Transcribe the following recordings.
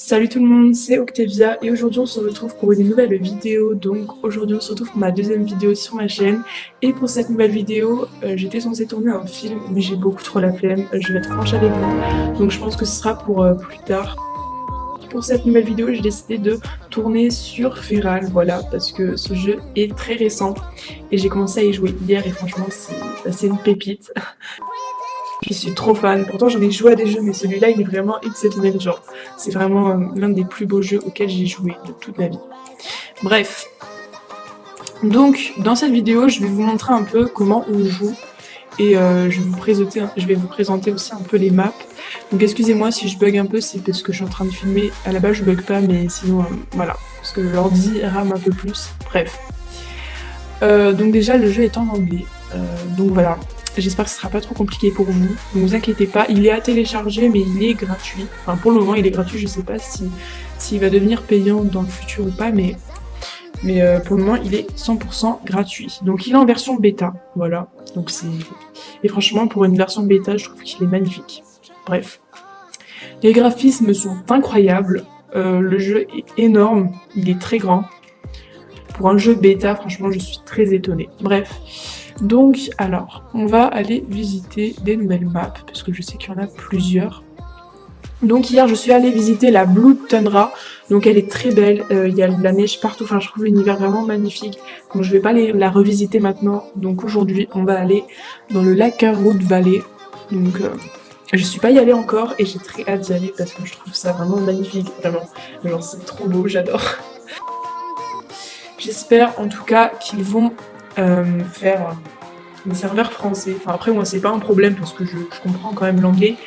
Salut tout le monde, c'est Octavia et aujourd'hui on se retrouve pour une nouvelle vidéo. Donc aujourd'hui on se retrouve pour ma deuxième vidéo sur ma chaîne. Et pour cette nouvelle vidéo, j'étais censée tourner un film mais j'ai beaucoup trop la flemme, je vais être franche avec vous. Donc je pense que ce sera pour plus tard. Pour cette nouvelle vidéo, j'ai décidé de tourner sur Feral, voilà, parce que ce jeu est très récent et j'ai commencé à y jouer hier et franchement c'est une pépite. Je suis trop fan, pourtant j'en ai joué à des jeux mais celui-là il est vraiment exceptionnel, genre c'est vraiment l'un des plus beaux jeux auxquels j'ai joué de toute ma vie. Bref, donc dans cette vidéo je vais vous montrer un peu comment on joue et je vais vous présenter aussi un peu les maps. Donc excusez-moi si je bug un peu, c'est parce que je suis en train de filmer, à la base je bug pas mais sinon voilà, parce que l'ordi rame un peu plus, bref. Donc déjà le jeu est en anglais, donc voilà. J'espère que ce sera pas trop compliqué pour vous. Ne vous inquiétez pas, il est à télécharger mais il est gratuit. Enfin pour le moment il est gratuit, je sais pas s'il va devenir payant dans le futur ou pas, mais pour le moment il est 100% gratuit. Donc il est en version bêta, voilà. Donc et franchement pour une version bêta je trouve qu'il est magnifique. Bref. Les graphismes sont incroyables, le jeu est énorme, il est très grand. Pour un jeu bêta, franchement je suis très étonnée. Bref. Donc, alors, on va aller visiter des nouvelles maps, parce que je sais qu'il y en a plusieurs. Donc hier, je suis allée visiter la Blue Tundra, donc elle est très belle, il y a de la neige partout, enfin je trouve l'univers vraiment magnifique. Donc je vais pas la revisiter maintenant, donc aujourd'hui, on va aller dans le Lacarwood Valley. Donc je suis pas y allée encore, et j'ai très hâte d'y aller, parce que je trouve ça vraiment magnifique, vraiment. Genre c'est trop beau, j'adore. J'espère en tout cas qu'ils vont faire des serveurs français. Enfin après moi c'est pas un problème parce que je comprends quand même l'anglais.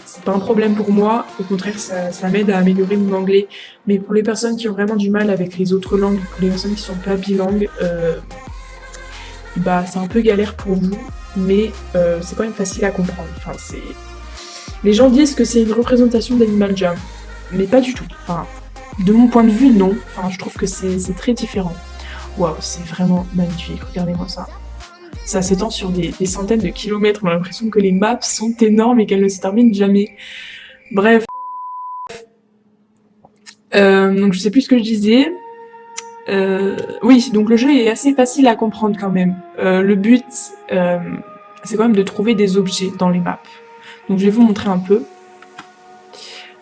C'est pas un problème pour moi, au contraire ça m'aide à améliorer mon anglais. Mais pour les personnes qui ont vraiment du mal avec les autres langues, pour les personnes qui sont pas bilingues, bah c'est un peu galère pour vous, mais c'est quand même facile à comprendre. Enfin les gens disent que c'est une représentation d'Animal Jam, mais pas du tout. Enfin de mon point de vue non. Enfin je trouve que c'est très différent. Waouh, c'est vraiment magnifique, regardez-moi ça. Ça s'étend sur des centaines de kilomètres, on a l'impression que les maps sont énormes et qu'elles ne se terminent jamais. Bref. Donc je sais plus ce que je disais. Oui, donc le jeu est assez facile à comprendre quand même. Le but, c'est quand même de trouver des objets dans les maps. Donc je vais vous montrer un peu.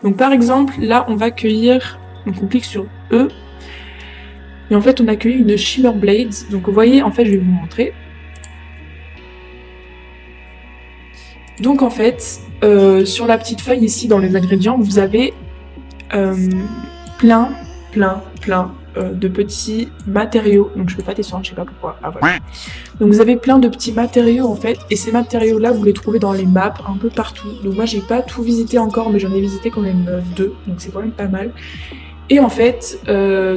Donc par exemple, là on va cueillir, donc on clique sur E, et en fait on a cueilli une Shimmer Blades. Donc vous voyez, en fait je vais vous montrer. Donc en fait, sur la petite feuille ici dans les ingrédients, vous avez plein de petits matériaux. Donc je peux pas descendre, je sais pas pourquoi. Ah voilà. Donc vous avez plein de petits matériaux en fait, et ces matériaux là vous les trouvez dans les maps un peu partout. Donc moi j'ai pas tout visité encore, mais j'en ai visité quand même 2, donc c'est quand même pas mal. Et en fait,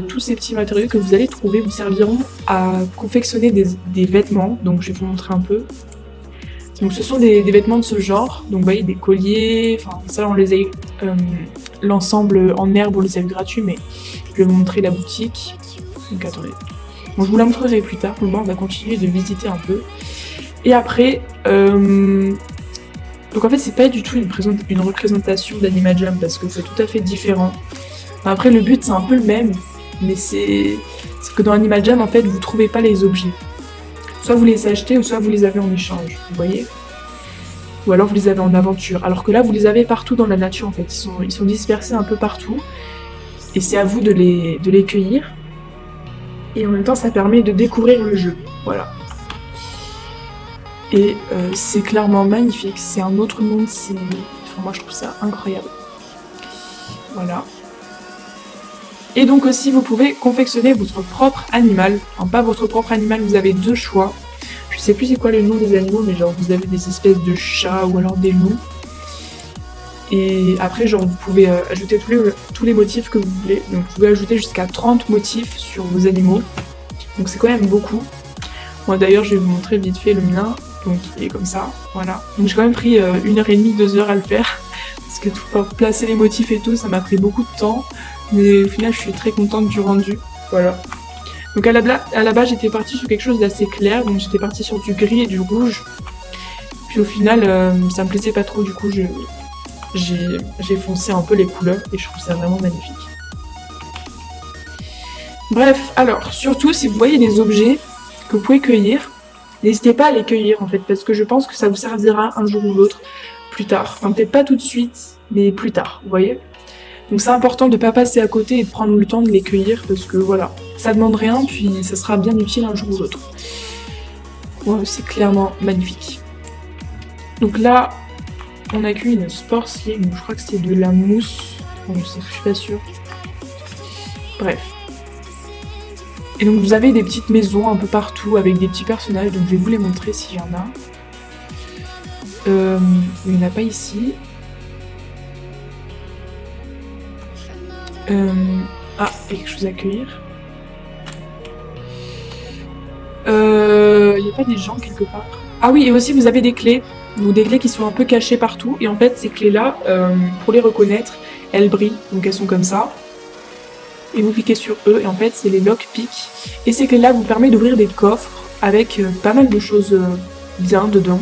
tous ces petits matériaux que vous allez trouver vous serviront à confectionner des vêtements. Donc je vais vous montrer un peu. Donc ce sont des vêtements de ce genre, donc vous voyez des colliers, enfin ça on les a eu, l'ensemble en herbe on les a eu gratuits, mais je vais vous montrer la boutique. Donc attendez, bon, je vous la montrerai plus tard, pour le moment on va continuer de visiter un peu. Et après, donc en fait c'est pas du tout une représentation d'Animal Jam parce que c'est tout à fait différent. Enfin, après le but c'est un peu le même, mais c'est que dans Animal Jam en fait vous trouvez pas les objets. Soit vous les achetez ou soit vous les avez en échange, vous voyez? Ou alors vous les avez en aventure. Alors que là, vous les avez partout dans la nature en fait. Ils sont dispersés un peu partout. Et c'est à vous de les cueillir. Et en même temps, ça permet de découvrir le jeu. Voilà. Et c'est clairement magnifique. C'est un autre monde. Enfin, moi, je trouve ça incroyable. Voilà. Et donc aussi, vous pouvez confectionner votre propre animal. Enfin, pas votre propre animal, vous avez 2 choix. Je sais plus c'est quoi le nom des animaux, mais genre vous avez des espèces de chats ou alors des loups. Et après, genre vous pouvez ajouter tous les motifs que vous voulez. Donc vous pouvez ajouter jusqu'à 30 motifs sur vos animaux. Donc c'est quand même beaucoup. Moi d'ailleurs, je vais vous montrer vite fait le mien. Donc il est comme ça, voilà. Donc j'ai quand même pris 1h30, 2 heures à le faire. Parce que pour placer les motifs et tout, ça m'a pris beaucoup de temps. Mais au final, je suis très contente du rendu. Voilà. Donc à la base, j'étais partie sur quelque chose d'assez clair. Donc j'étais partie sur du gris et du rouge. Puis au final, ça me plaisait pas trop. Du coup, j'ai foncé un peu les couleurs et je trouve ça vraiment magnifique. Bref, alors, surtout si vous voyez des objets que vous pouvez cueillir, n'hésitez pas à les cueillir en fait, parce que je pense que ça vous servira un jour ou l'autre, plus tard. Enfin, peut-être pas tout de suite, mais plus tard, vous voyez. Donc c'est important de ne pas passer à côté et de prendre le temps de les cueillir, parce que voilà, ça demande rien, puis ça sera bien utile un jour ou l'autre. Ouais, c'est clairement magnifique. Donc là, on a cueilli une Sport Slim, je crois que c'est de la mousse, bon, je suis pas sûre. Bref. Et donc vous avez des petites maisons un peu partout avec des petits personnages, donc je vais vous les montrer s'il y en a. Il n'y en a pas ici. Ah, il y a quelque chose à cueillir. Il n'y a pas des gens quelque part. Ah oui, et aussi vous avez des clés, ou des clés qui sont un peu cachées partout. Et en fait, ces clés-là, pour les reconnaître, elles brillent, donc elles sont comme ça. Et vous cliquez sur eux, et en fait, c'est les lockpicks. Et ces clés-là vous permettent d'ouvrir des coffres avec pas mal de choses bien dedans.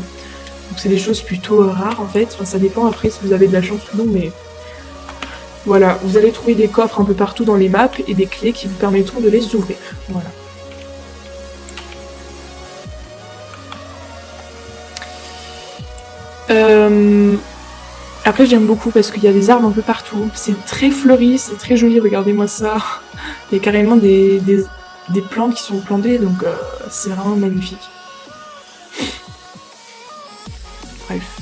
Donc c'est des choses plutôt rares en fait. Enfin, ça dépend après si vous avez de la chance ou non, mais voilà, vous allez trouver des coffres un peu partout dans les maps et des clés qui vous permettront de les ouvrir. Voilà. Après j'aime beaucoup parce qu'il y a des arbres un peu partout. C'est très fleuri, c'est très joli, regardez-moi ça. Il y a carrément des plantes qui sont plantées, donc c'est vraiment magnifique. Bref.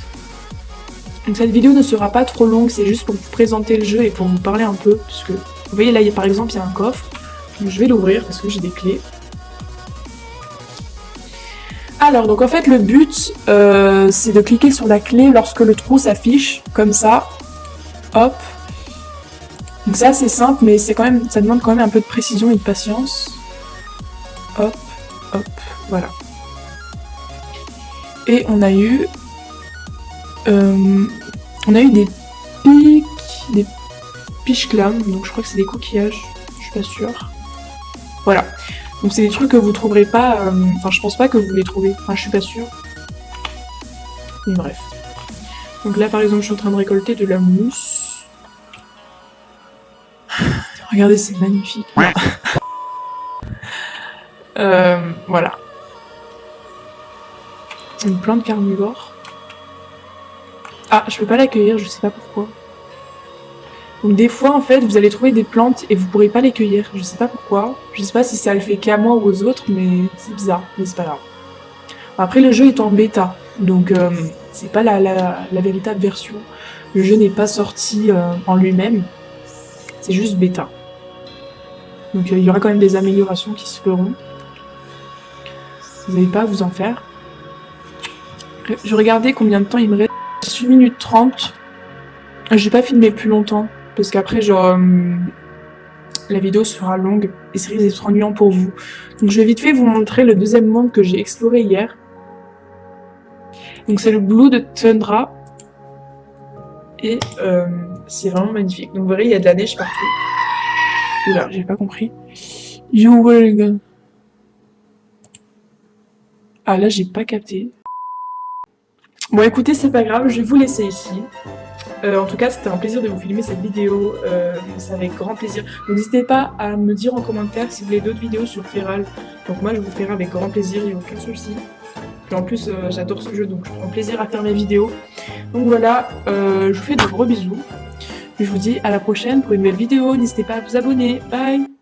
Donc cette vidéo ne sera pas trop longue, c'est juste pour vous présenter le jeu et pour vous parler un peu, puisque vous voyez là par exemple il y a un coffre, donc je vais l'ouvrir parce que j'ai des clés. Alors donc en fait le but c'est de cliquer sur la clé lorsque le trou s'affiche, comme ça, hop. Donc c'est assez simple mais c'est quand même, ça demande quand même un peu de précision et de patience. Hop, hop, voilà. Et on a eu des pics, des pichclams, donc je crois que c'est des coquillages, je suis pas sûre. Voilà, donc c'est des trucs que vous trouverez pas, enfin je pense pas que vous les trouvez, enfin je suis pas sûre. Mais bref. Donc là par exemple je suis en train de récolter de la mousse. Regardez, c'est magnifique. Voilà. Une plante carnivore. Ah, je peux pas l'accueillir, je sais pas pourquoi. Donc des fois, en fait, vous allez trouver des plantes et vous pourrez pas les cueillir. Je sais pas pourquoi. Je sais pas si ça le fait qu'à moi ou aux autres, mais c'est bizarre. Mais c'est pas grave. Après, le jeu est en bêta, donc c'est pas la véritable version. Le jeu n'est pas sorti en lui-même. C'est juste bêta. Donc il y aura quand même des améliorations qui se feront. Vous n'avez pas à vous en faire. Je regardais combien de temps il me reste. 1 minute 30. J'ai pas filmé plus longtemps. Parce qu'après, genre, la vidéo sera longue et ça risque d'être ennuyant pour vous. Donc je vais vite fait vous montrer le deuxième monde que j'ai exploré hier. Donc c'est le Blue de Tundra. Et c'est vraiment magnifique. Donc vous verrez, il y a de la neige partout. Oula, j'ai pas compris. You will... Ah là, j'ai pas capté. Bon écoutez, c'est pas grave, je vais vous laisser ici. En tout cas, c'était un plaisir de vous filmer cette vidéo, c'est avec grand plaisir. N'hésitez pas à me dire en commentaire si vous voulez d'autres vidéos sur Feral. Donc moi, je vous ferai avec grand plaisir, il n'y a aucun souci. Et en plus, j'adore ce jeu, donc je prends plaisir à faire mes vidéos. Donc voilà, je vous fais de gros bisous. Et je vous dis à la prochaine pour une nouvelle vidéo. N'hésitez pas à vous abonner. Bye!